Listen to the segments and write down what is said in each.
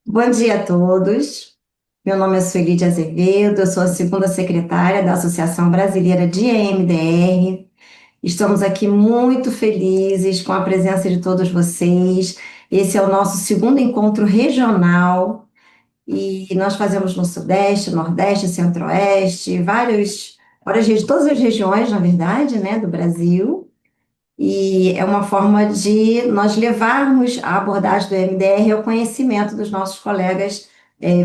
Bom dia a todos. Meu nome é Sueli de Azevedo, eu sou a segunda secretária da Associação Brasileira de EMDR. Estamos aqui muito felizes com a presença de todos vocês. Esse é o nosso segundo encontro regional e nós fazemos no Sudeste, Nordeste, Centro-Oeste, todas as regiões, na verdade, né, do Brasil. E é uma forma de nós levarmos a abordagem do MDR ao conhecimento dos nossos colegas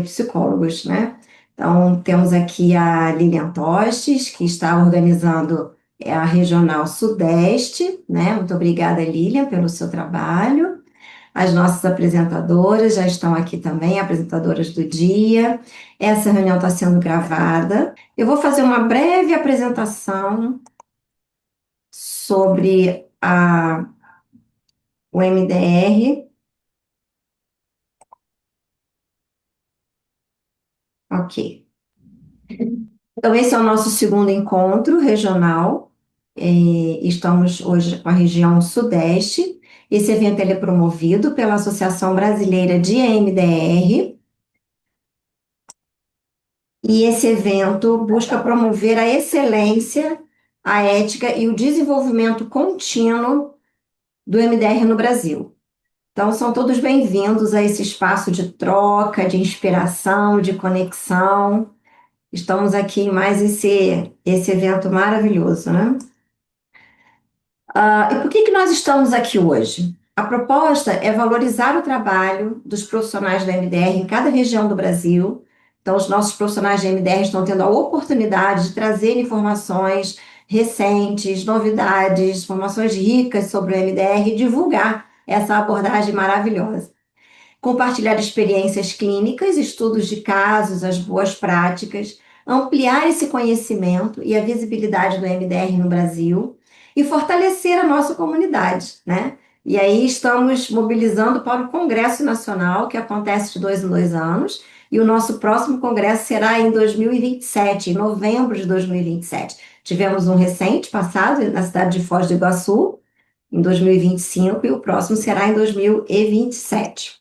psicólogos, né? Então, temos aqui a Lilian Tostes, que está organizando a Regional Sudeste, né? Muito obrigada, Lilian, pelo seu trabalho. As nossas apresentadoras já estão aqui também, apresentadoras do dia. Essa reunião está sendo gravada. Eu vou fazer uma breve apresentação sobre o MDR. Ok. Então, esse é o nosso segundo encontro regional. Estamos hoje com a região Sudeste. Esse evento ele é promovido pela Associação Brasileira de EMDR. E esse evento busca promover a excelência, a ética e o desenvolvimento contínuo do MDR no Brasil. Então, são todos bem-vindos a esse espaço de troca, de inspiração, de conexão. Estamos aqui em mais esse evento maravilhoso, né? E por que nós estamos aqui hoje? A proposta é valorizar o trabalho dos profissionais da MDR em cada região do Brasil. Então, os nossos profissionais da MDR estão tendo a oportunidade de trazer informações recentes, novidades, informações ricas sobre o MDR e divulgar essa abordagem maravilhosa. Compartilhar experiências clínicas, estudos de casos, as boas práticas, ampliar esse conhecimento e a visibilidade do MDR no Brasil e fortalecer a nossa comunidade, né? E aí estamos mobilizando para o Congresso Nacional, que acontece de 2 em 2 anos, e o nosso próximo congresso será em 2027, em novembro de 2027. Tivemos um recente passado na cidade de Foz do Iguaçu, em 2025, e o próximo será em 2027.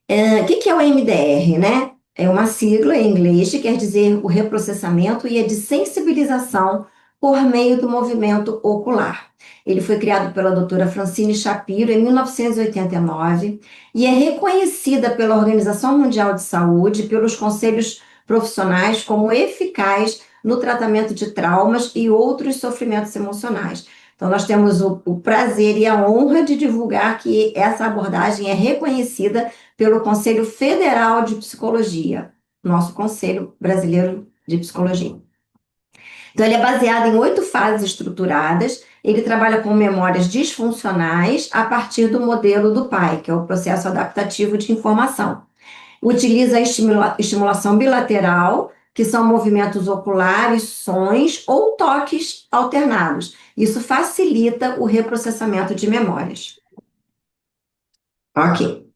O que é o MDR, né? É uma sigla em inglês que quer dizer o reprocessamento e é de sensibilização por meio do movimento ocular. Ele foi criado pela doutora Francine Shapiro em 1989 e é reconhecida pela Organização Mundial de Saúde e pelos conselhos profissionais como eficaz no tratamento de traumas e outros sofrimentos emocionais. Então, nós temos o prazer e a honra de divulgar que essa abordagem é reconhecida pelo Conselho Federal de Psicologia, nosso Conselho Brasileiro de Psicologia. Então, ele é baseado em 8 fases estruturadas, ele trabalha com memórias disfuncionais a partir do modelo do PAI, que é o processo adaptativo de informação. Utiliza a estimulação bilateral, que são movimentos oculares, sons ou toques alternados. Isso facilita o reprocessamento de memórias. Ok.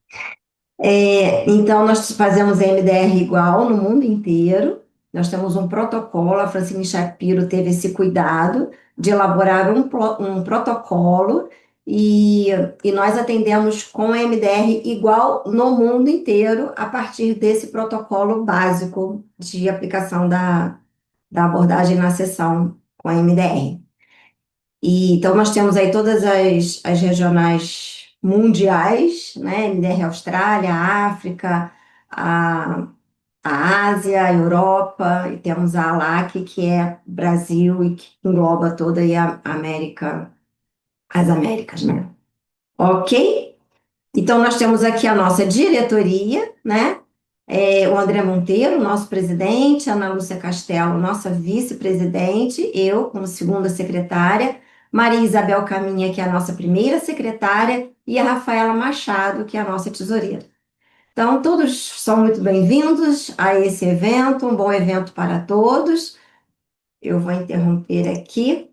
Então, nós fazemos MDR igual no mundo inteiro. Nós temos um protocolo, a Francine Shapiro teve esse cuidado de elaborar um protocolo e nós atendemos com MDR igual no mundo inteiro a partir desse protocolo básico de aplicação da abordagem na sessão com a MDR. Então, nós temos aí todas as regionais mundiais, né? MDR Austrália, África, a Ásia, a Europa, e temos a ALAC, que é Brasil e que engloba toda aí a América, as Américas, né? Ok? Então, nós temos aqui a nossa diretoria, né? O André Monteiro, nosso presidente, a Ana Lúcia Castelo, nossa vice-presidente, eu como segunda secretária, Maria Isabel Caminha, que é a nossa primeira secretária, e a Rafaela Machado, que é a nossa tesoureira. Então, todos são muito bem-vindos a esse evento, um bom evento para todos. Eu vou interromper aqui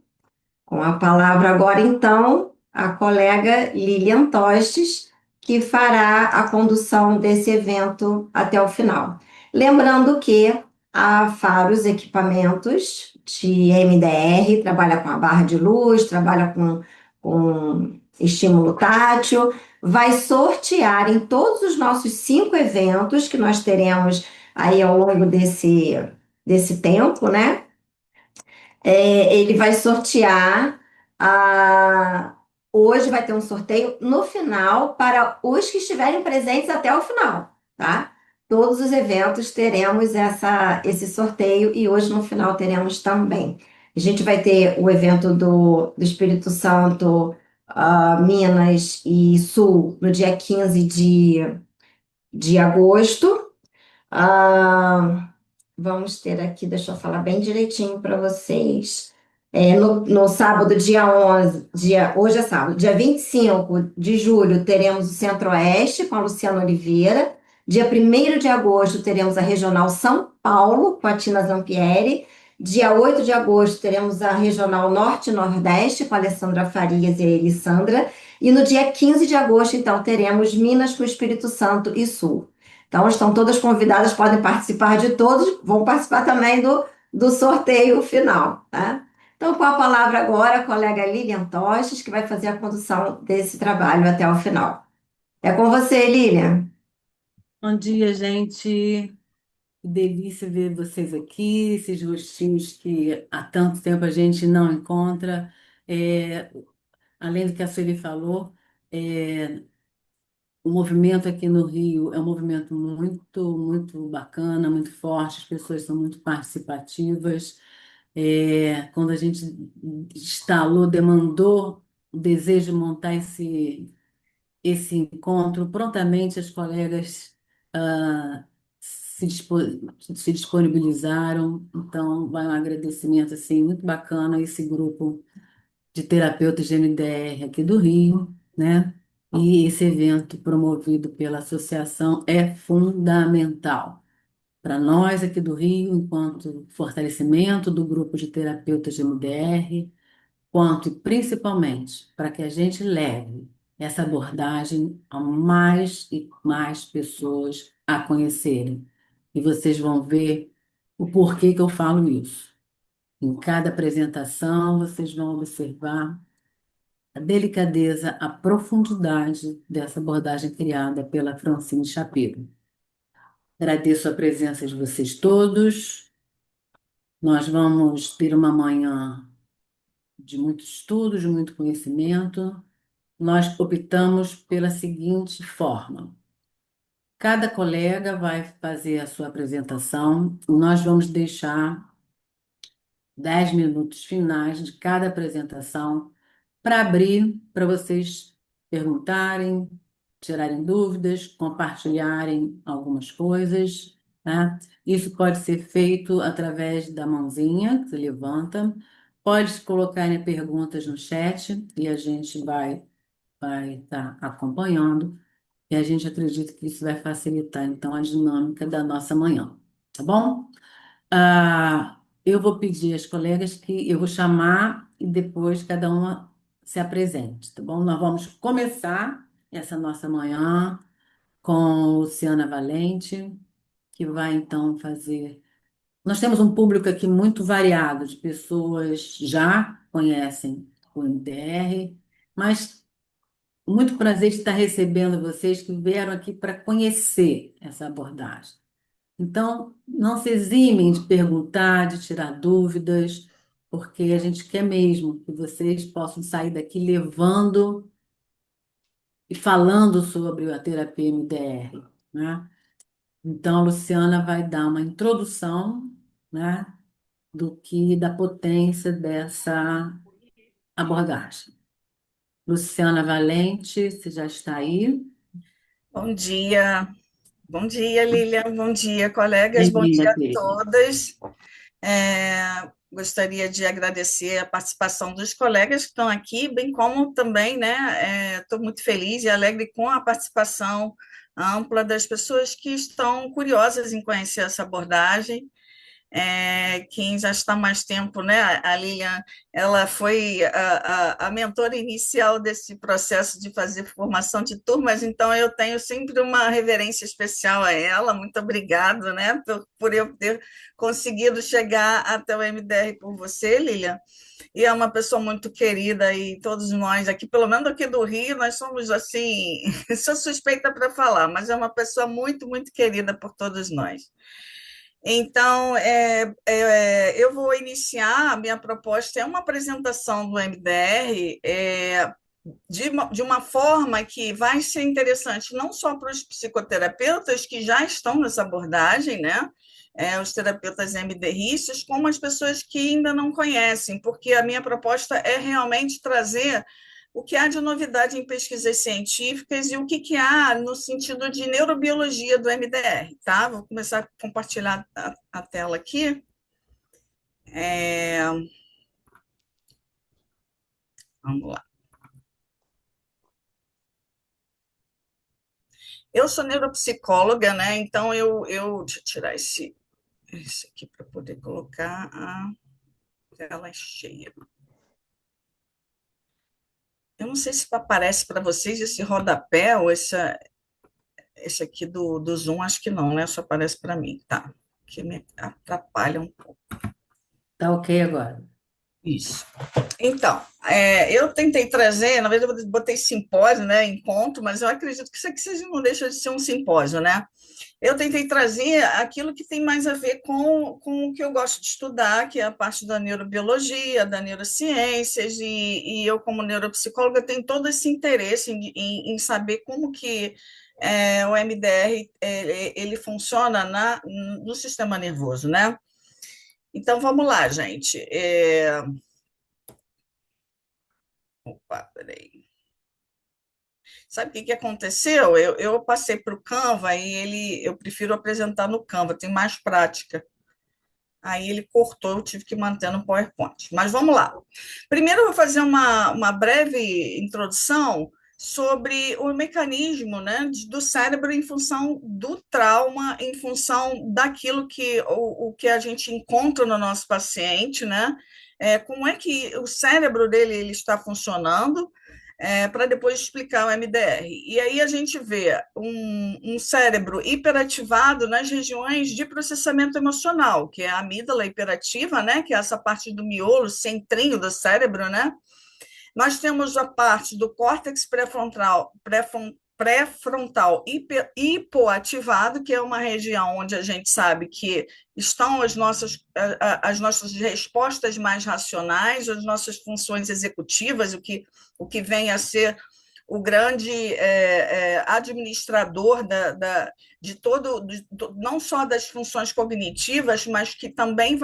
com a palavra agora, então, a colega Lilian Tostes, que fará a condução desse evento até o final. Lembrando que a Faros Equipamentos de MDR trabalha com a barra de luz, trabalha com estímulo tátil, vai sortear em todos os nossos 5 eventos que nós teremos aí ao longo desse tempo, né? Ele vai sortear. a- Hoje vai ter um sorteio no final para os que estiverem presentes até o final, tá? Todos os eventos teremos esse sorteio e hoje no final teremos também. A gente vai ter o evento do Espírito Santo, Minas e Sul no dia 15 de agosto. Ah, Vamos ter aqui, deixa eu falar bem direitinho para vocês. No sábado, dia 11, hoje é sábado, dia 25 de julho, teremos o Centro-Oeste com a Luciana Oliveira. Dia 1º de agosto, teremos a Regional São Paulo com a Tina Zampieri. Dia 8 de agosto, teremos a Regional Norte e Nordeste com a Alessandra Farias e a Elissandra. E no dia 15 de agosto, então, teremos Minas com o Espírito Santo e Sul. Então, estão todas convidadas, podem participar de todos, vão participar também do sorteio final, tá? Então, com a palavra agora, a colega Lilian Toches, que vai fazer a condução desse trabalho até o final. É com você, Lilian. Bom dia, gente. Que delícia ver vocês aqui, esses rostinhos que há tanto tempo a gente não encontra. É, além do que a Sueli falou, é, o movimento aqui no Rio é um movimento muito, muito bacana, muito forte, as pessoas são muito participativas. Quando a gente instalou, demandou o desejo de montar esse encontro, prontamente as colegas se disponibilizaram. Então, vai um agradecimento assim, muito bacana a esse grupo de terapeutas de MDR aqui do Rio, né? E esse evento promovido pela associação é fundamental para nós aqui do Rio, enquanto fortalecimento do grupo de terapeutas de MDR, quanto e principalmente para que a gente leve essa abordagem a mais e mais pessoas a conhecerem. E vocês vão ver o porquê que eu falo isso. Em cada apresentação, vocês vão observar a delicadeza, a profundidade dessa abordagem criada pela Francine Shapiro. Agradeço a presença de vocês todos. Nós vamos ter uma manhã de muito estudo, de muito conhecimento. Nós optamos pela seguinte forma: cada colega vai fazer a sua apresentação, e nós vamos deixar 10 minutos finais de cada apresentação para abrir, para vocês perguntarem, tirarem dúvidas, compartilharem algumas coisas, tá? Isso pode ser feito através da mãozinha que você levanta, pode colocarem perguntas no chat e a gente vai estar acompanhando, e a gente acredita que isso vai facilitar, então, a dinâmica da nossa manhã, tá bom? Eu vou pedir às colegas que eu vou chamar e depois cada uma se apresente, tá bom? Nós vamos começar essa nossa manhã com Luciana Valente, que vai então fazer. Nós temos um público aqui muito variado, de pessoas que já conhecem o MDR, mas muito prazer de estar recebendo vocês que vieram aqui para conhecer essa abordagem. Então, não se eximem de perguntar, de tirar dúvidas, porque a gente quer mesmo que vocês possam sair daqui levando e falando sobre a terapia MDR, né? Então, a Luciana vai dar uma introdução, né, da potência dessa abordagem. Luciana Valente, você já está aí? Bom dia, Lilian, bom dia, colegas, bom Bem-vinda, dia a querida. todas. Gostaria de agradecer a participação dos colegas que estão aqui, bem como também, né, estou muito feliz e alegre com a participação ampla das pessoas que estão curiosas em conhecer essa abordagem. quem já está mais tempo, né? A Lilian, ela foi a mentora inicial desse processo de fazer formação de turmas, então eu tenho sempre uma reverência especial a ela. Muito obrigada, né, por eu ter conseguido chegar até o MDR por você, Lilian. E é uma pessoa muito querida, e todos nós aqui, pelo menos aqui do Rio, nós somos assim, sou suspeita para falar, mas é uma pessoa muito, muito querida por todos nós. Então, eu vou iniciar, a minha proposta é uma apresentação do MDR, de uma forma que vai ser interessante não só para os psicoterapeutas que já estão nessa abordagem, né? Os terapeutas MDRistas, como as pessoas que ainda não conhecem, porque a minha proposta é realmente trazer o que há de novidade em pesquisas científicas e o que há no sentido de neurobiologia do MDR, tá? Vou começar a compartilhar a tela aqui. Vamos lá. Eu sou neuropsicóloga, né? Então deixa eu tirar esse aqui para poder colocar a tela cheia. Eu não sei se aparece para vocês esse rodapé ou esse aqui do Zoom, acho que não, né? Só aparece para mim, tá? Que me atrapalha um pouco. Tá ok agora. Isso. Então, eu tentei trazer, na verdade, eu botei simpósio, né, encontro, mas eu acredito que isso aqui não deixa de ser um simpósio, né? Eu tentei trazer aquilo que tem mais a ver com o que eu gosto de estudar, que é a parte da neurobiologia, da neurociências, e eu, como neuropsicóloga, tenho todo esse interesse em saber como que o MDR ele funciona no sistema nervoso, né? Então, vamos lá, gente. Opa, peraí. Sabe o que aconteceu? Eu passei para o Canva e eu prefiro apresentar no Canva, tem mais prática. Aí ele cortou, eu tive que manter no PowerPoint. Mas vamos lá. Primeiro eu vou fazer uma breve introdução sobre o mecanismo, né, do cérebro em função do trauma, em função daquilo o que a gente encontra no nosso paciente, né? Como é que o cérebro dele ele está funcionando, para depois explicar o MDR. E aí a gente vê um cérebro hiperativado nas regiões de processamento emocional, que é a amígdala hiperativa, né, que é essa parte do miolo, centrinho do cérebro, né? Nós temos a parte do córtex pré-frontal hipoativado, que é uma região onde a gente sabe que estão as nossas respostas mais racionais, as nossas funções executivas, o que vem a ser o grande administrador de todo, não só das funções cognitivas, mas que também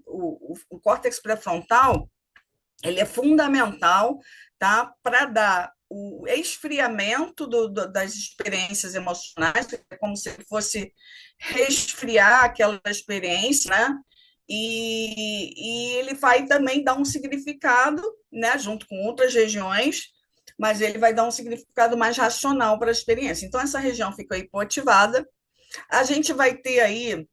o córtex pré-frontal ele é fundamental, tá, para dar o esfriamento das experiências emocionais, é como se fosse resfriar aquela experiência, né? E ele vai também dar um significado, né, junto com outras regiões, mas ele vai dar um significado mais racional para a experiência. Então, essa região fica hipoativada. A gente vai ter aí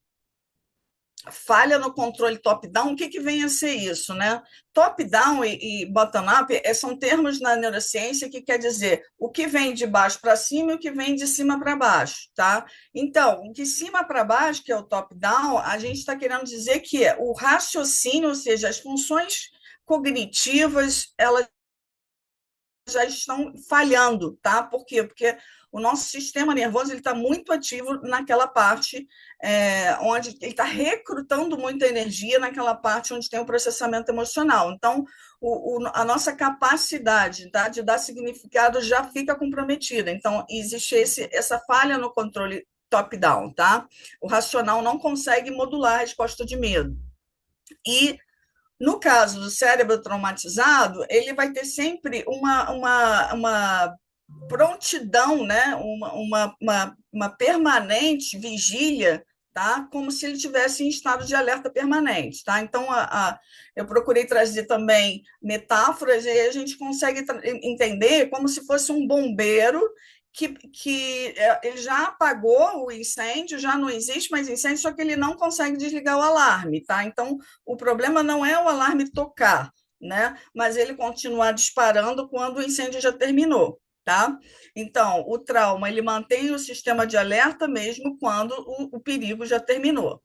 falha no controle top-down. O que vem a ser isso, né? Top-down e bottom-up são termos na neurociência que quer dizer o que vem de baixo para cima e o que vem de cima para baixo, tá? Então, o de cima para baixo, que é o top-down, a gente está querendo dizer que o raciocínio, ou seja, as funções cognitivas, elas já estão falhando, tá? Por quê? Porque o nosso sistema nervoso ele está muito ativo naquela parte onde ele está recrutando muita energia naquela parte onde tem o processamento emocional. Então, a nossa capacidade, tá, de dar significado já fica comprometida. Então, existe essa falha no controle top-down, tá? O racional não consegue modular a resposta de medo. E no caso do cérebro traumatizado, ele vai ter sempre uma prontidão, né? uma permanente vigília, tá? Como se ele estivesse em estado de alerta permanente. Tá? Então, eu procurei trazer também metáforas, e aí a gente consegue entender como se fosse um bombeiro ele já apagou o incêndio, já não existe mais incêndio, só que ele não consegue desligar o alarme, tá? Então, o problema não é o alarme tocar, né? Mas ele continuar disparando quando o incêndio já terminou, tá? Então, o trauma, ele mantém o sistema de alerta mesmo quando o perigo já terminou.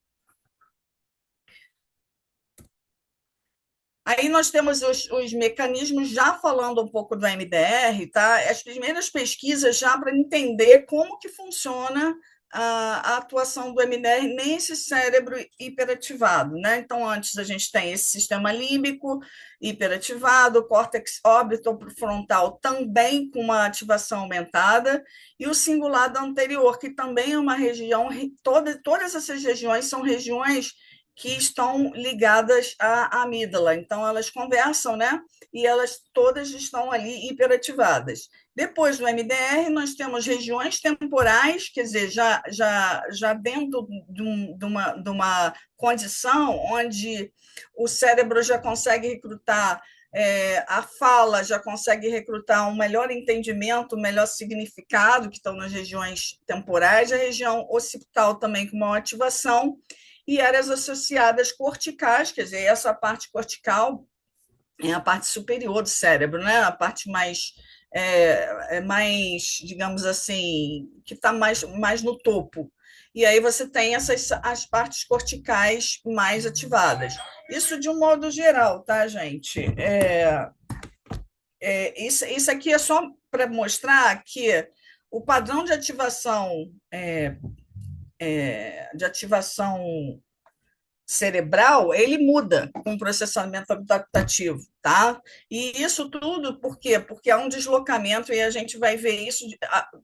Aí nós temos os mecanismos, já falando um pouco do MDR, tá? As primeiras pesquisas já para entender como que funciona a atuação do MDR nesse cérebro hiperativado, né? Então, antes a gente tem esse sistema límbico hiperativado, o córtex órbito-frontal também com uma ativação aumentada, e o cingulado anterior, que também é uma região, todas essas regiões são regiões que estão ligadas à amígdala. Então, elas conversam, né? E elas todas estão ali hiperativadas. Depois do MDR, nós temos regiões temporais, quer dizer, já dentro de uma condição onde o cérebro já consegue recrutar a fala, já consegue recrutar um melhor entendimento, um melhor significado, que estão nas regiões temporais, a região occipital também com uma ativação, e áreas associadas corticais, quer dizer, essa parte cortical é a parte superior do cérebro, né? A parte mais, digamos assim, que está mais no topo. E aí você tem as partes corticais mais ativadas. Isso de um modo geral, tá, gente? Isso aqui é só para mostrar que o padrão de ativação cerebral, ele muda com o processamento adaptativo, tá? E isso tudo por quê? Porque há um deslocamento e a gente vai ver isso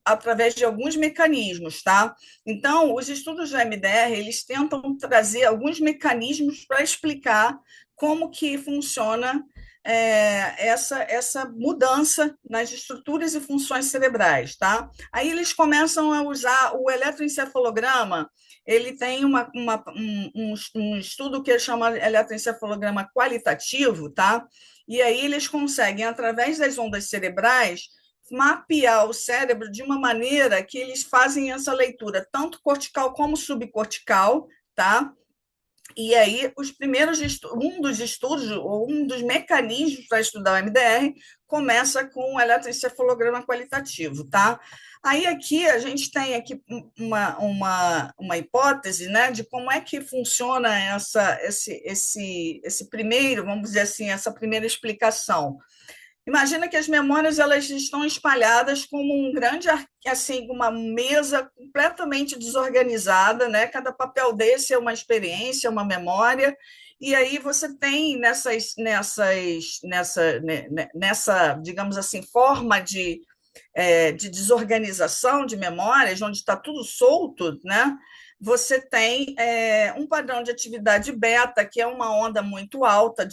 através de alguns mecanismos, tá? Então, os estudos do MDR, eles tentam trazer alguns mecanismos para explicar como que funciona essa mudança nas estruturas e funções cerebrais, tá? Aí eles começam a usar o eletroencefalograma. Ele tem um estudo que chama eletroencefalograma qualitativo, tá? E aí eles conseguem, através das ondas cerebrais, mapear o cérebro de uma maneira que eles fazem essa leitura, tanto cortical como subcortical, tá? E aí, um dos estudos, ou um dos mecanismos para estudar o MDR, começa com o eletroencefalograma qualitativo, tá? Aí aqui a gente tem aqui uma hipótese, né, de como é que funciona esse primeiro, vamos dizer assim, essa primeira explicação. Imagina que as memórias elas estão espalhadas como um grande, assim, uma mesa completamente desorganizada, né? Cada papel desse é uma experiência, uma memória, e aí você tem nessa, digamos assim, forma de desorganização de memórias, onde está tudo solto, né? Você tem um padrão de atividade beta, que é uma onda muito alta,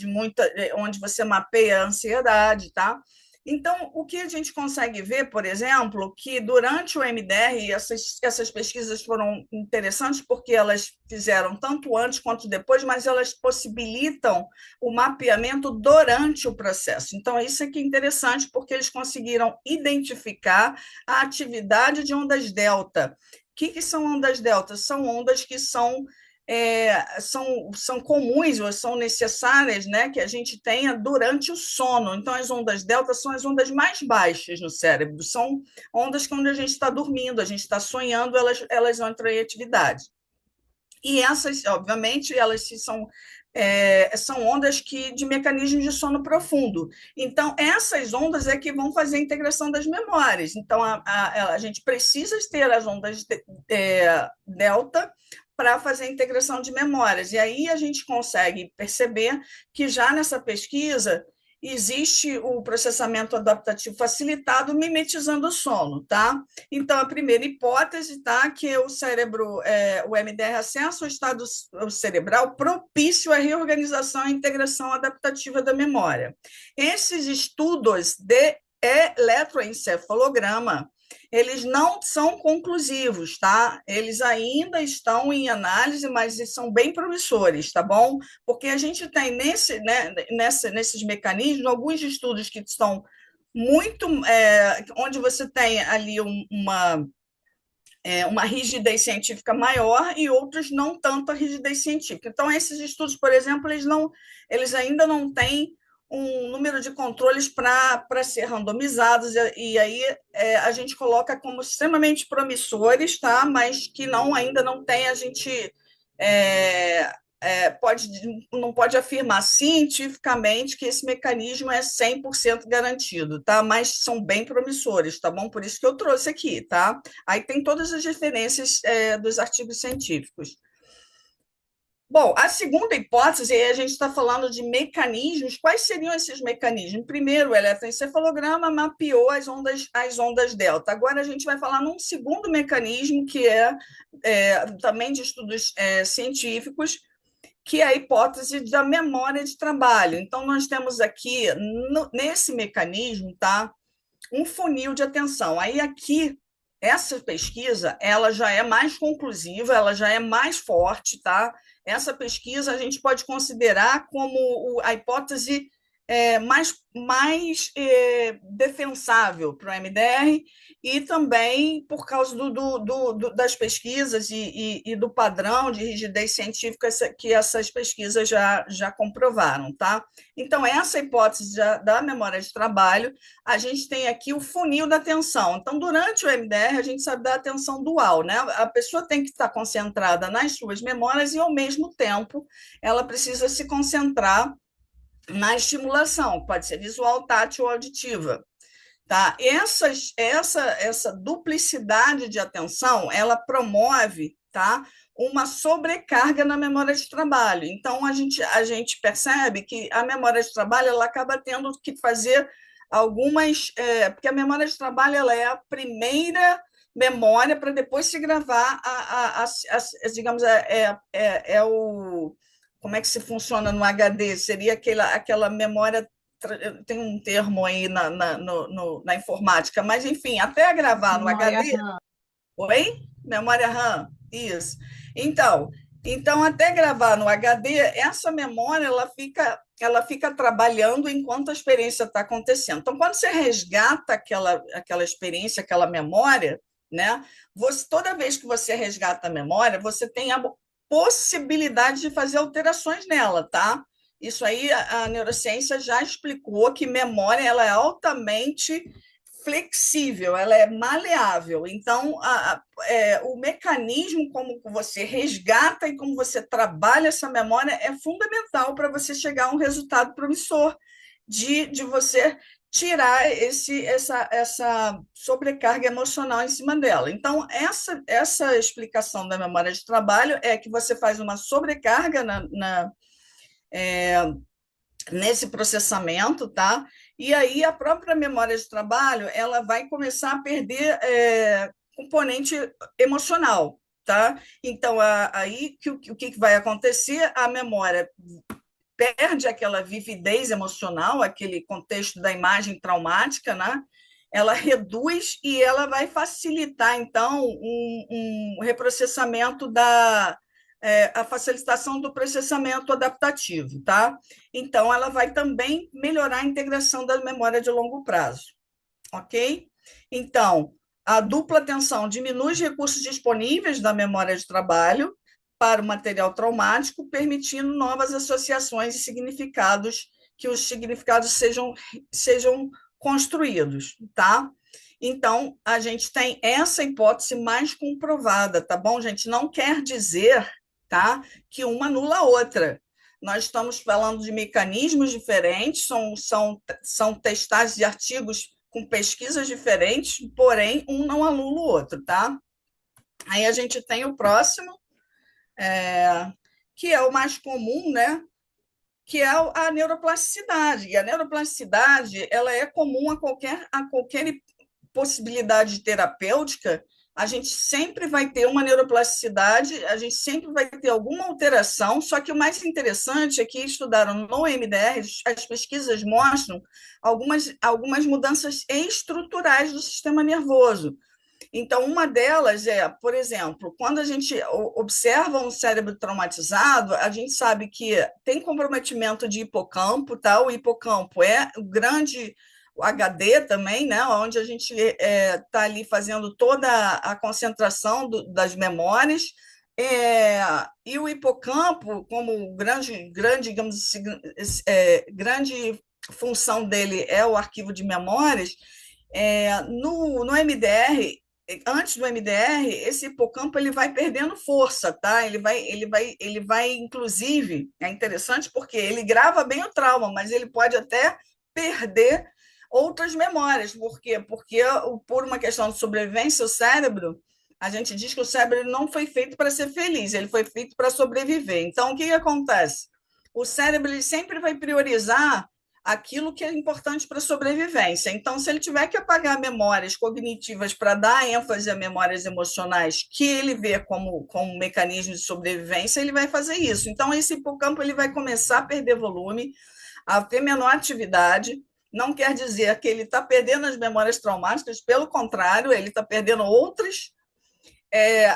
onde você mapeia a ansiedade, tá? Então, o que a gente consegue ver, por exemplo, que durante o MDR, essas pesquisas foram interessantes porque elas fizeram tanto antes quanto depois, mas elas possibilitam o mapeamento durante o processo. Então, isso aqui é interessante porque eles conseguiram identificar a atividade de ondas delta. O que são ondas delta? São ondas que são comuns ou são necessárias, né, que a gente tenha durante o sono. Então, as ondas delta são as ondas mais baixas no cérebro, são ondas quando a gente está dormindo, a gente está sonhando, elas entram em atividade. E essas, obviamente, elas são ondas de mecanismos de sono profundo. Então, essas ondas é que vão fazer a integração das memórias. Então, a gente precisa ter as ondas delta para fazer a integração de memórias. E aí a gente consegue perceber que já nessa pesquisa existe o processamento adaptativo facilitado mimetizando o sono, tá? Então, a primeira hipótese, tá, que o cérebro, o MDR acessa o estado cerebral propício à reorganização e integração adaptativa da memória. Esses estudos de eletroencefalograma, eles não são conclusivos, tá? Eles ainda estão em análise, mas são bem promissores, tá bom? Porque a gente tem nesses mecanismos alguns estudos que estão muito, onde você tem ali uma rigidez científica maior e outros não tanta rigidez científica. Então, esses estudos, por exemplo, eles ainda não têm um número de controles para ser randomizados, e aí a gente coloca como extremamente promissores, tá? Mas que ainda não tem, a gente é, não pode afirmar cientificamente que esse mecanismo é 100% garantido, tá? Mas são bem promissores, tá bom? Por isso que eu trouxe aqui, tá? Aí tem todas as referências dos artigos científicos. Bom, a segunda hipótese, a gente está falando de mecanismos. Quais seriam esses mecanismos? Primeiro, o eletroencefalograma mapeou as ondas delta. Agora a gente vai falar num segundo mecanismo, que também de estudos científicos, que é a hipótese da memória de trabalho. Então, nós temos aqui, nesse mecanismo, tá, um funil de atenção. Aí, aqui, essa pesquisa, ela já é mais conclusiva, ela já é mais forte, tá? Essa pesquisa a gente pode considerar como a hipótese mais defensável para o MDR, e também por causa das pesquisas e do padrão de rigidez científica que essas pesquisas já comprovaram, tá? Então, essa hipótese da memória de trabalho, a gente tem aqui o funil da atenção. Então, durante o MDR, a gente sabe da atenção dual, né? A pessoa tem que estar concentrada nas suas memórias e, ao mesmo tempo, ela precisa se concentrar na estimulação, pode ser visual, tátil ou auditiva. Tá? Essa duplicidade de atenção, ela promove, tá, uma sobrecarga na memória de trabalho. Então, a gente percebe que a memória de trabalho ela acaba tendo que fazer algumas... porque a memória de trabalho ela é a primeira memória para depois se gravar, digamos, o... Como é que se funciona no HD? Seria aquela memória, tem um termo aí na informática, mas enfim, até gravar no Memória HD. RAM. Oi? Memória RAM, isso. Então, até gravar no HD, essa memória ela fica trabalhando enquanto a experiência está acontecendo. Então, quando você resgata aquela experiência, aquela memória, né? Toda vez que você resgata a memória, você tem a possibilidade de fazer alterações nela, tá? Isso aí a neurociência já explicou que memória ela é altamente flexível, ela é maleável. Então, o mecanismo como você resgata e como você trabalha essa memória é fundamental para você chegar a um resultado promissor de você tirar essa sobrecarga emocional em cima dela. Então, essa explicação da memória de trabalho é que você faz uma sobrecarga nesse processamento, tá? E aí a própria memória de trabalho ela vai começar a perder componente emocional, tá? Então, aí o que vai acontecer? A memória perde aquela vividez emocional, aquele contexto da imagem traumática, né? Ela reduz e ela vai facilitar, então, um reprocessamento a facilitação do processamento adaptativo, tá? Então, ela vai também melhorar a integração da memória de longo prazo, ok? Então, a dupla atenção diminui os recursos disponíveis da memória de trabalho para o material traumático, permitindo novas associações e significados, que os significados sejam construídos, tá? Então, a gente tem essa hipótese mais comprovada, tá bom, gente? Não quer dizer, tá, que uma anula a outra. Nós estamos falando de mecanismos diferentes, são testagens de artigos com pesquisas diferentes, porém, um não anula o outro, tá? Aí a gente tem o próximo, que é o mais comum, né? Que é a neuroplasticidade. E a neuroplasticidade ela é comum a qualquer possibilidade terapêutica. A gente sempre vai ter uma neuroplasticidade, a gente sempre vai ter alguma alteração, só que o mais interessante é que estudaram no MDR, as pesquisas mostram algumas mudanças estruturais do sistema nervoso. Então, uma delas por exemplo, quando a gente observa um cérebro traumatizado, a gente sabe que tem comprometimento de hipocampo, tá? O hipocampo é o HD também, né, onde a gente está ali fazendo toda a concentração das memórias, e o hipocampo, como grande, digamos assim, grande função dele é o arquivo de memórias, no MDR, antes do MDR, esse hipocampo ele vai perdendo força, tá? Ele vai, inclusive, é interessante porque ele grava bem o trauma, mas ele pode até perder outras memórias. Por quê? Porque, por uma questão de sobrevivência, o cérebro, a gente diz que o cérebro não foi feito para ser feliz, ele foi feito para sobreviver. Então, o que acontece? O cérebro ele sempre vai priorizar aquilo que é importante para a sobrevivência. Então, se ele tiver que apagar memórias cognitivas para dar ênfase a memórias emocionais que ele vê como mecanismo de sobrevivência, ele vai fazer isso. Então, esse hipocampo ele vai começar a perder volume, a ter menor atividade. Não quer dizer que ele está perdendo as memórias traumáticas, pelo contrário, ele está perdendo outras.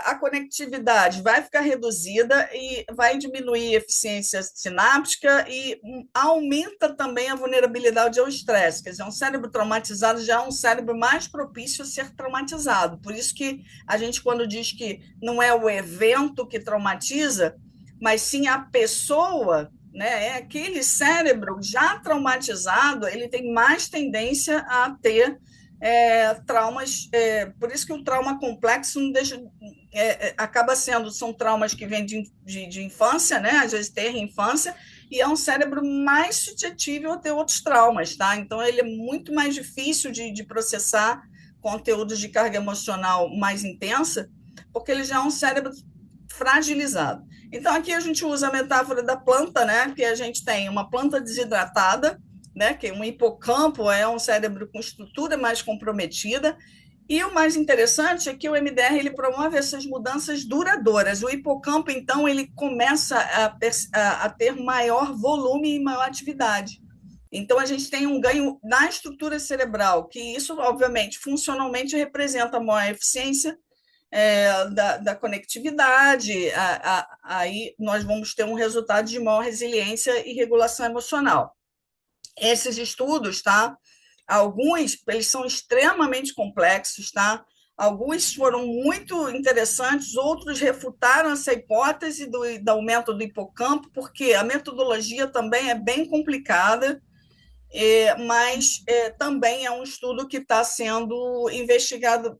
A conectividade vai ficar reduzida e vai diminuir a eficiência sináptica e aumenta também a vulnerabilidade ao estresse. Quer dizer, um cérebro traumatizado já é um cérebro mais propício a ser traumatizado. Por isso que a gente, quando diz que não é o evento que traumatiza, mas sim a pessoa, né? Aquele cérebro já traumatizado, ele tem mais tendência a ter traumas, por isso que o trauma complexo não deixa, acaba são traumas que vêm de infância, né? Às vezes ter infância, e é um cérebro mais suscetível a ter outros traumas, tá? Então ele é muito mais difícil de processar conteúdos de carga emocional mais intensa, porque ele já é um cérebro fragilizado. Então aqui a gente usa a metáfora da planta, né? Que a gente tem uma planta desidratada, né, que um hipocampo é um cérebro com estrutura mais comprometida, e o mais interessante é que o MDR ele promove essas mudanças duradouras. O hipocampo, então, ele começa a ter maior volume e maior atividade. Então, a gente tem um ganho na estrutura cerebral, que isso, obviamente, funcionalmente representa maior eficiência da conectividade, aí nós vamos ter um resultado de maior resiliência e regulação emocional. Esses estudos, tá? Alguns, eles são extremamente complexos, tá? Alguns foram muito interessantes, outros refutaram essa hipótese do aumento do hipocampo, porque a metodologia também é bem complicada, mas também é um estudo que está sendo investigado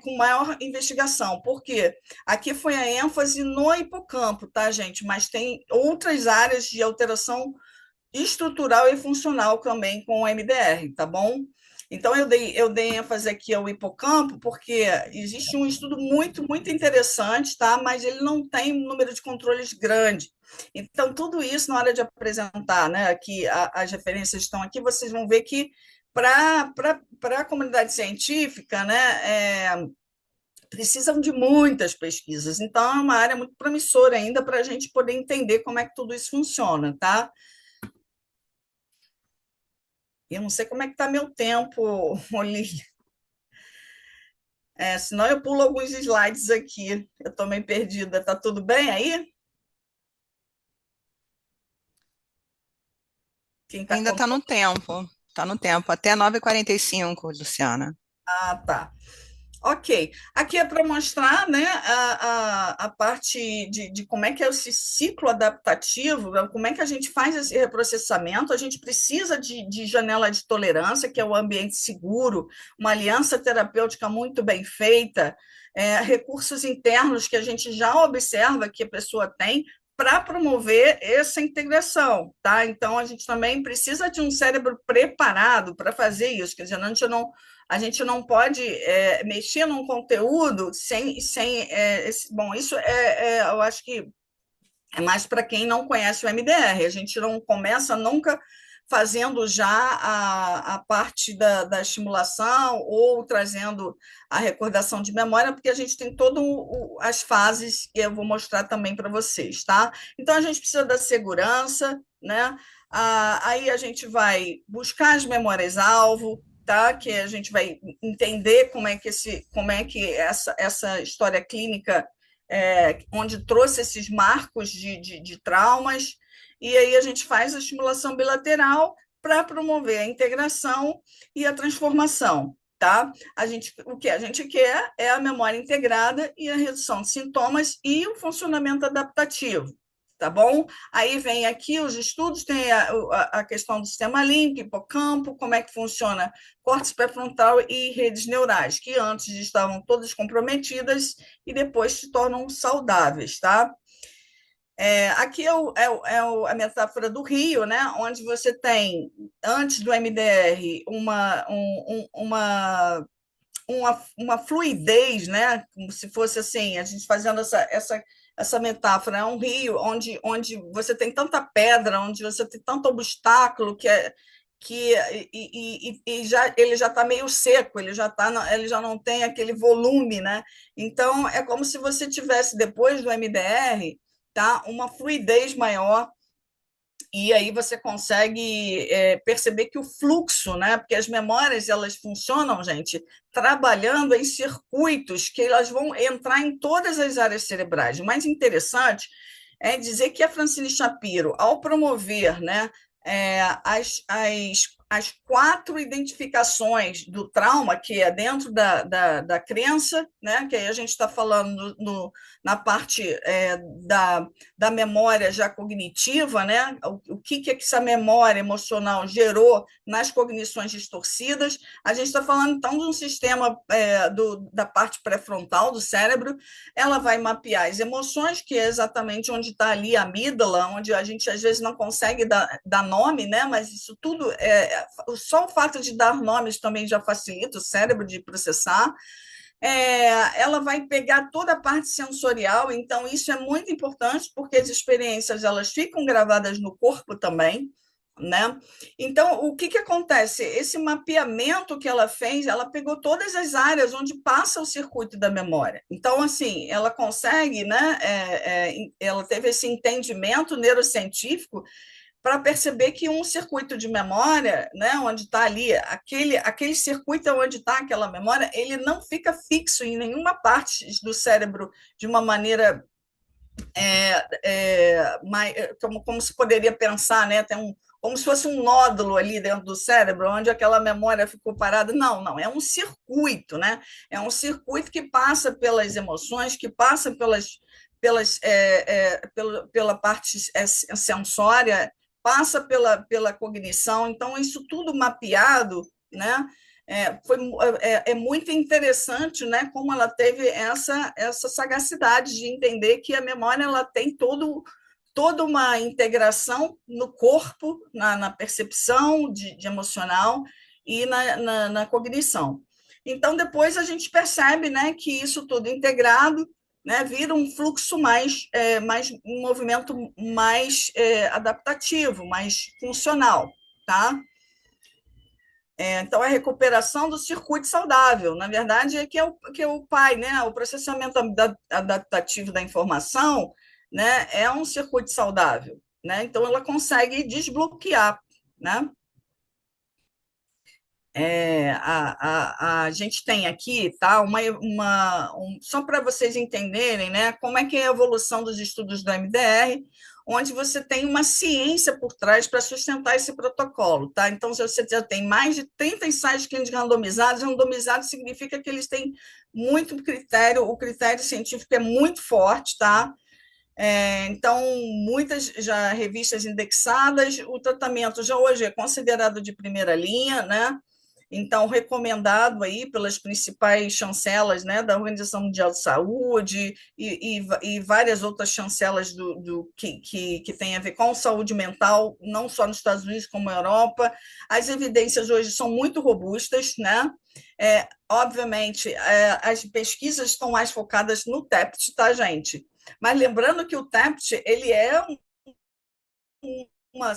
com maior investigação, porque aqui foi a ênfase no hipocampo, tá, gente? Mas tem outras áreas de alteração estrutural e funcional também com o MDR, tá bom? Então, eu dei ênfase aqui ao hipocampo, porque existe um estudo muito, muito interessante, tá? Mas ele não tem um número de controles grande. Então, tudo isso, na hora de apresentar, né? Aqui, as referências estão aqui, vocês vão ver que, para a comunidade científica, né? Precisam de muitas pesquisas. Então, é uma área muito promissora ainda para a gente poder entender como é que tudo isso funciona, tá? Eu não sei como é que está meu tempo, Olívia. Senão eu pulo alguns slides aqui. Eu estou meio perdida. Está tudo bem aí? Quem está Ainda está no tempo. Está no tempo. Até 9h45, Luciana. Ah, tá. Ok. Aqui é para mostrar, né, a parte de como é que é esse ciclo adaptativo, como é que a gente faz esse reprocessamento. A gente precisa de janela de tolerância, que é o ambiente seguro, uma aliança terapêutica muito bem feita, recursos internos que a gente já observa que a pessoa tem para promover essa integração, tá? Então, a gente também precisa de um cérebro preparado para fazer isso, quer dizer, a gente não pode mexer num conteúdo sem bom, isso eu acho que é mais para quem não conhece o MDR. A gente não começa nunca fazendo já a parte da estimulação ou trazendo a recordação de memória, porque a gente tem todas as fases que eu vou mostrar também para vocês, tá? Então, a gente precisa da segurança, né? Aí a gente vai buscar as memórias-alvo, tá? Que a gente vai entender como é que essa história clínica onde trouxe esses marcos de traumas, e aí a gente faz a estimulação bilateral para promover a integração e a transformação. Tá? O que a gente quer é a memória integrada e a redução de sintomas e o funcionamento adaptativo, tá bom? Aí vem aqui os estudos, tem a questão do sistema límbico, hipocampo, como é que funciona córtex pré-frontal e redes neurais, que antes estavam todas comprometidas e depois se tornam saudáveis, tá? Aqui a metáfora do rio, né? Onde você tem, antes do MDR, uma fluidez, né? Como se fosse assim, a gente fazendo essa metáfora, é um rio onde você tem tanta pedra, onde você tem tanto obstáculo ele já está meio seco, ele já não tem aquele volume, né? Então é como se você tivesse depois do MDR, tá? Uma fluidez maior, e aí você consegue perceber que o fluxo, né? Porque as memórias elas funcionam, gente, trabalhando em circuitos que elas vão entrar em todas as áreas cerebrais. O mais interessante é dizer que a Francine Shapiro, ao promover, né, as 4 identificações do trauma, que é dentro da crença, né, que aí a gente está falando na parte da memória já cognitiva, né, o que essa memória emocional gerou nas cognições distorcidas. A gente está falando, então, de um sistema da parte pré-frontal do cérebro. Ela vai mapear as emoções, que é exatamente onde está ali a amígdala, onde a gente, às vezes, não consegue dar nome, né, mas isso tudo, só o fato de dar nomes também já facilita o cérebro de processar. Ela vai pegar toda a parte sensorial, então isso é muito importante, porque as experiências elas ficam gravadas no corpo também, né? Então, o que acontece? Esse mapeamento que ela fez, ela pegou todas as áreas onde passa o circuito da memória. Então, assim, ela consegue, né? Ela teve esse entendimento neurocientífico para perceber que um circuito de memória, né, onde está ali, aquele circuito onde está aquela memória, ele não fica fixo em nenhuma parte do cérebro de uma maneira como se poderia pensar, né? Como se fosse um nódulo ali dentro do cérebro, onde aquela memória ficou parada. Não, é um circuito, né? É um circuito que passa pelas emoções, que passa pela parte sensória, passa pela cognição. Então, isso tudo mapeado, né? É muito interessante, né, como ela teve essa sagacidade de entender que a memória ela tem toda uma integração no corpo, na percepção de emocional e na cognição. Então, depois a gente percebe, né, que isso tudo integrado, né, vira um fluxo um movimento mais adaptativo, mais funcional, tá? Então, a recuperação do circuito saudável, na verdade, que é o pai, né? O processamento adaptativo da informação, né? É um circuito saudável, né? Então, ela consegue desbloquear, né? A gente tem aqui, tá? Só para vocês entenderem, né? Como é que é a evolução dos estudos do MDR, onde você tem uma ciência por trás para sustentar esse protocolo, tá? Então, se você já tem mais de 30 ensaios clínicos randomizados significa que eles têm muito critério, o critério científico é muito forte, tá? Então, muitas já revistas indexadas, o tratamento já hoje é considerado de primeira linha, né? Então, recomendado aí pelas principais chancelas, né, da Organização Mundial de Saúde e várias outras chancelas que têm a ver com saúde mental, não só nos Estados Unidos, como na Europa. As evidências hoje são muito robustas, né? Obviamente, as pesquisas estão mais focadas no TEPT, tá, gente? Mas lembrando que o TEPT, ele é um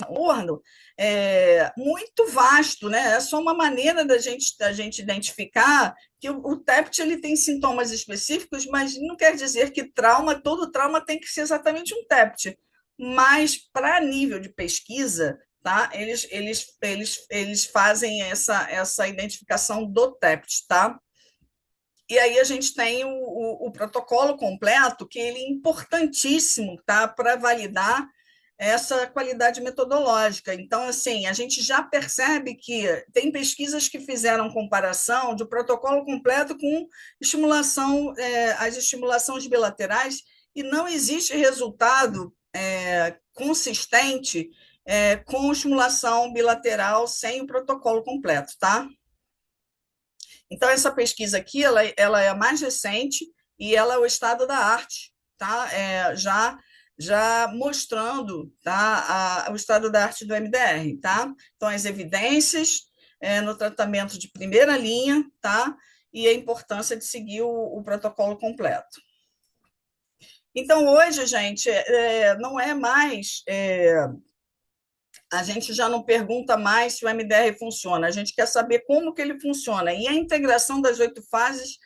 horno muito vasto, né? É só uma maneira da gente identificar que o TEPT ele tem sintomas específicos, mas não quer dizer que todo trauma tem que ser exatamente um TEPT. Mas, para nível de pesquisa, tá? Eles fazem essa identificação do TEPT, tá? E aí a gente tem o protocolo completo, que ele é importantíssimo, tá? Para validar essa qualidade metodológica. Então, assim, a gente já percebe que tem pesquisas que fizeram comparação de protocolo completo com estimulação, as estimulações bilaterais, e não existe resultado consistente com estimulação bilateral sem o protocolo completo, tá? Então, essa pesquisa aqui, ela é a mais recente e ela é o estado da arte, tá? Já mostrando, tá, o estado da arte do MDR, tá? Então, as evidências no tratamento de primeira linha, tá? E a importância de seguir o protocolo completo. Então, hoje, gente, não é mais a gente já não pergunta mais se o MDR funciona, a gente quer saber como que ele funciona. E a integração das 8 fases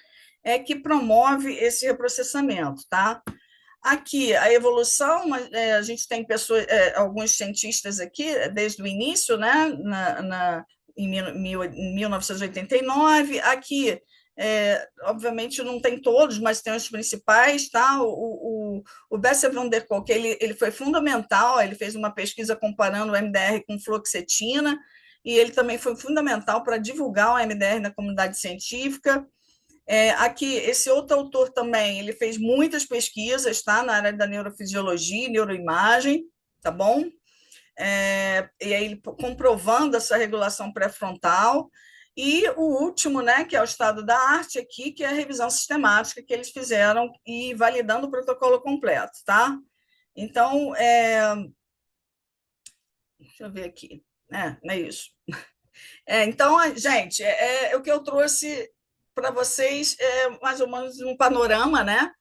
é que promove esse reprocessamento, tá? Aqui, a evolução, a gente tem pessoas, alguns cientistas aqui, desde o início, né, em 1989, aqui, obviamente não tem todos, mas tem os principais, tá? O Bessel van der Kolk, ele foi fundamental, ele fez uma pesquisa comparando o MDR com fluoxetina, e ele também foi fundamental para divulgar o MDR na comunidade científica. Aqui, esse outro autor também, ele fez muitas pesquisas, tá? Na área da neurofisiologia, neuroimagem, tá bom? E aí, comprovando essa regulação pré-frontal. E o último, né, que é o estado da arte aqui, que é a revisão sistemática que eles fizeram e validando o protocolo completo, tá? Então, deixa eu ver aqui. Não é isso. Então, gente, o que eu trouxe para vocês é mais ou menos um panorama, né?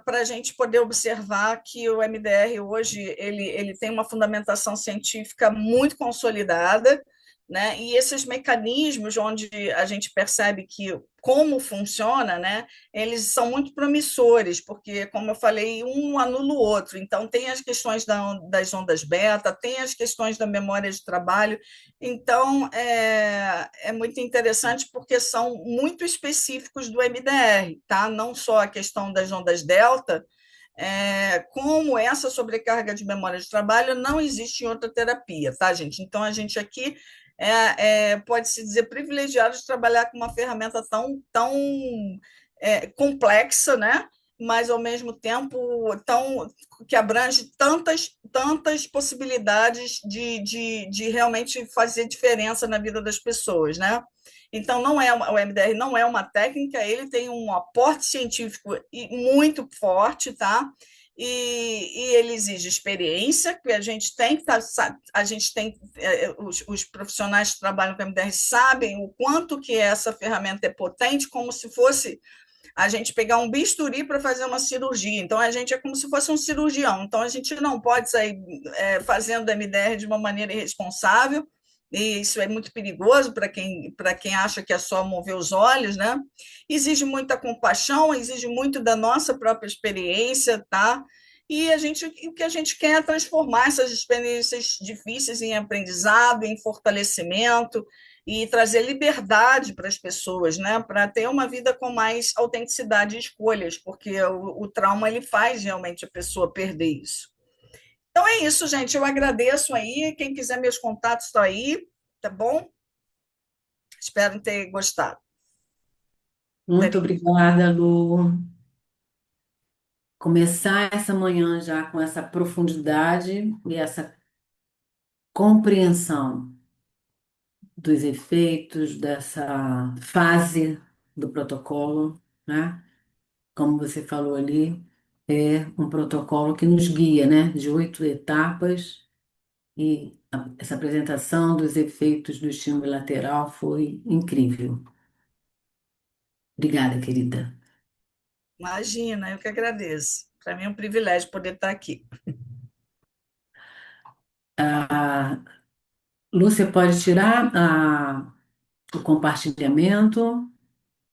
Para a gente poder observar que o MDR hoje ele tem uma fundamentação científica muito consolidada, né? E esses mecanismos onde a gente percebe que como funciona, né? Eles são muito promissores, porque, como eu falei, um anula o outro. Então, tem as questões das ondas beta, tem as questões da memória de trabalho. Então, é muito interessante porque são muito específicos do MDR, tá? Não só a questão das ondas delta, como essa sobrecarga de memória de trabalho não existe em outra terapia, tá, gente? Então, a gente aqui pode-se dizer privilegiado de trabalhar com uma ferramenta tão complexa, né? Mas, ao mesmo tempo, que abrange tantas possibilidades de realmente fazer diferença na vida das pessoas, né? Então, o MDR não é uma técnica, ele tem um aporte científico muito forte, tá? E ele exige experiência, que a gente tem, a gente tem, os profissionais que trabalham com MDR sabem o quanto que essa ferramenta é potente, como se fosse a gente pegar um bisturi para fazer uma cirurgia. Então, a gente é como se fosse um cirurgião. Então, a gente não pode sair fazendo MDR de uma maneira irresponsável, e isso é muito perigoso para quem acha que é só mover os olhos, né? Exige muita compaixão, exige muito da nossa própria experiência, tá? E o que a gente quer é transformar essas experiências difíceis em aprendizado, em fortalecimento, e trazer liberdade para as pessoas, né? Para ter uma vida com mais autenticidade e escolhas, porque o trauma ele faz realmente a pessoa perder isso. Então é isso, gente. Eu agradeço aí. Quem quiser meus contatos estão aí, tá bom? Espero ter gostado. Muito obrigada, Lu. Começar essa manhã já com essa profundidade e essa compreensão dos efeitos dessa fase do protocolo, né? Como você falou ali, é um protocolo que nos guia, né? De 8 etapas, e essa apresentação dos efeitos do estímulo bilateral foi incrível. Obrigada, querida. Imagina, eu que agradeço. Para mim é um privilégio poder estar aqui. Ah, Lúcia, pode tirar o compartilhamento?